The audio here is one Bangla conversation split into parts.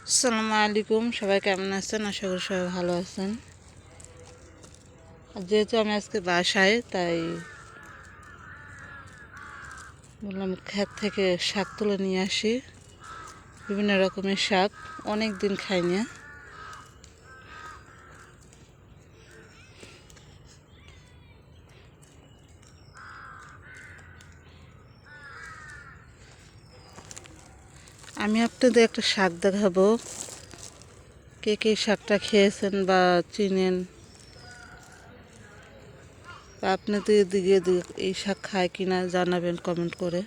আসসালামু আলাইকুম, সবাই কেমন আছেন? আশা করি সবাই ভালো আছেন। আর যেহেতু আমি আজকে বাসায়, তাই বললাম ক্ষেত থেকে শাক তুলে নিয়ে আসি। বিভিন্ন রকমের শাক, অনেক দিন খাই না। আমি আপনাদের একটা শাক দেখাবো। কে কে শাকটা খেয়েছেন বা চিনেন, বা আপনাদের দিকে এই শাক খায় কিনা জানাবেন কমেন্ট করে।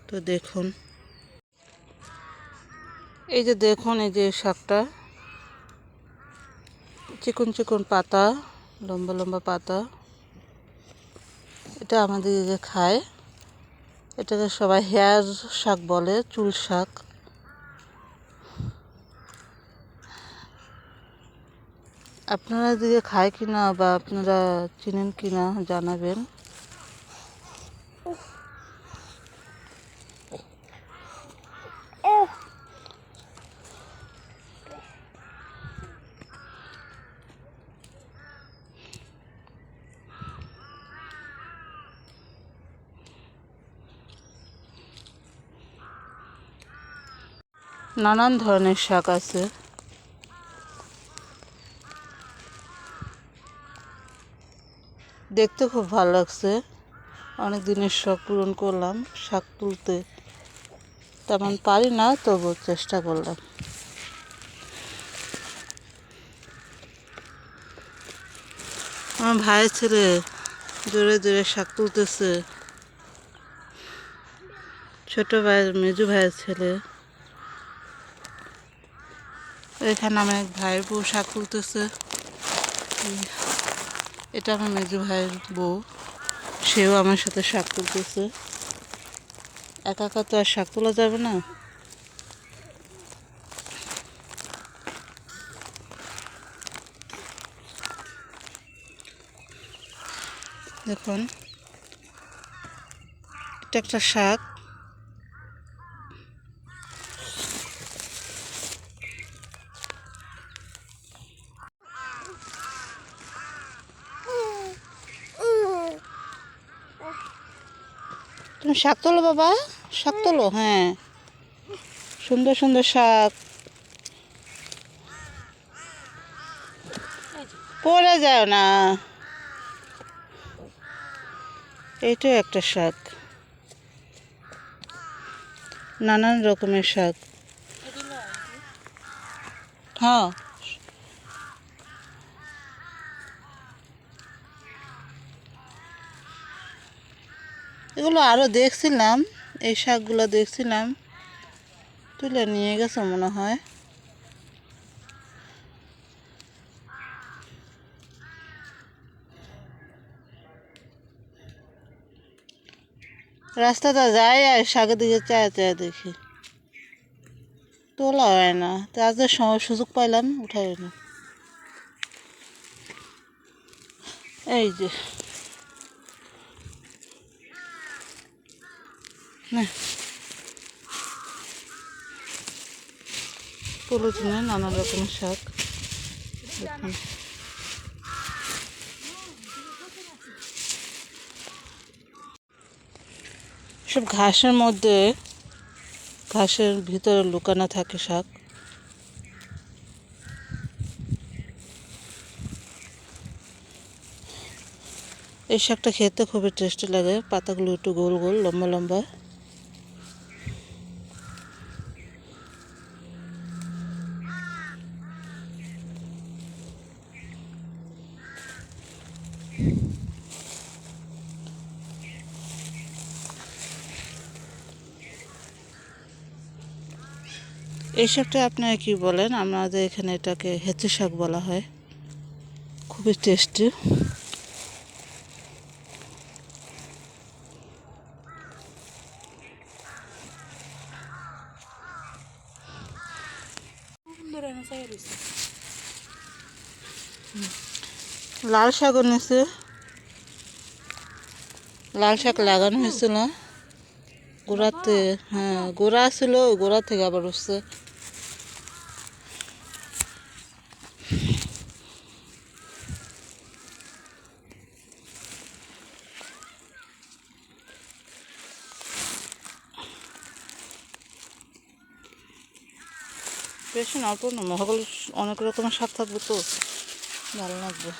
তো দেখুন, এই যে দেখুন, এই যে শাকটা চিকন চিকন পাতা, লম্বা লম্বা পাতা। এটা আমাদের দিকে খায়। এটাকে সবাই হেয়ার শাক বলে, চুল শাক। আপনারা দিকে খায় কিনা বা আপনারা চিনেন কিনা জানাবেন। নানান ধরনের শাক আছে। দেখতে খুব ভালো লাগছে। অনেক দিনের শখ পূরণ করলাম শাক তুলতে। তেমন পারি না, তবু চেষ্টা করলাম। আমার ভাইয়ের ছেলে জোরে জোরে শাক তুলতেছে। ছোট ভাই, মেজু ভাইয়ের ছেলে। এখানে আমার এক ভাইয়ের বউ শাক তুলতেছে। এটা আমার মেজু ভাইয়ের বউ, সেও আমার সাথে শাক তুলতেছে। একা একা তো আর শাক তোলা যাবে না। দেখুন, এটা একটা শাক। তুমি শাক তোলো বাবা, শাক তোলো। হ্যাঁ, সুন্দর সুন্দর শাক। পড়ে যায় না। এইটাও একটা শাক। নানান রকমের শাক। হ্যাঁ, এগুলো আরও দেখছিলাম, এই শাকগুলো দেখছিলাম, তুলে নিয়ে গেছে মনে হয়। রাস্তাটা যায় আর শাকের দিকে চায় চায় দেখি, তোলা হয় না। তা আজকে সুযোগ পাইলাম, উঠাই না। এই যে না, পলিথিনে নানা রকমের শাক। দেখুন, সব ঘাসের মধ্যে, ঘাসের ভিতরে লুকানো থাকে শাক। এই শাকটা খেতে খুবই টেস্টি লাগে। পাতাগুলো একটু গোল গোল, লম্বা লম্বা। এই শাকটা আপনারা কি বলেন? আমাদের এখানে এটাকে হেঁচে শাক বলা হয়। খুবই টেস্টি। লাল শাকও নিয়েছে। লাল শাক লাগানো হয়েছিল গোড়াতে। হ্যাঁ, গোড়া ছিল, ওই গোড়া থেকে আবার উঠছে। বেশি না, অল্প না, মহাগুলো অনেক রকমের শাক থাকবে তো ভালো লাগবে।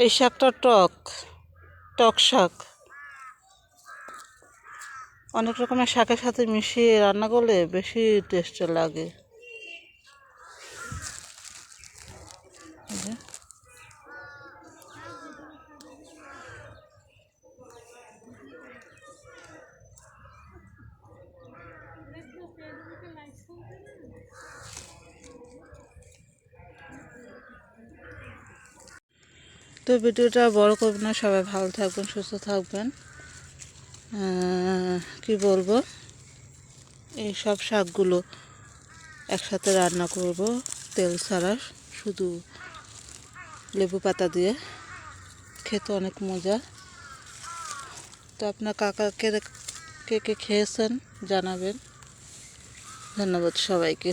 এই শাকটা টক টক শাক, অনেক রকমের শাকের সাথে মিশিয়ে রান্না করলে বেশি টেস্ট লাগে। এই যে তো ভিডিওটা বড় করবেন না, সবাই ভালো থাকবেন, সুস্থ থাকবেন। কি বলবো, এই সব শাকগুলো একসাথে রান্না করব তেল ছাড়া, শুধু লেবু পাতা দিয়ে, খেতে অনেক মজা। তো আপনার কে কে খেয়েছেন জানাবেন। ধন্যবাদ সবাইকে।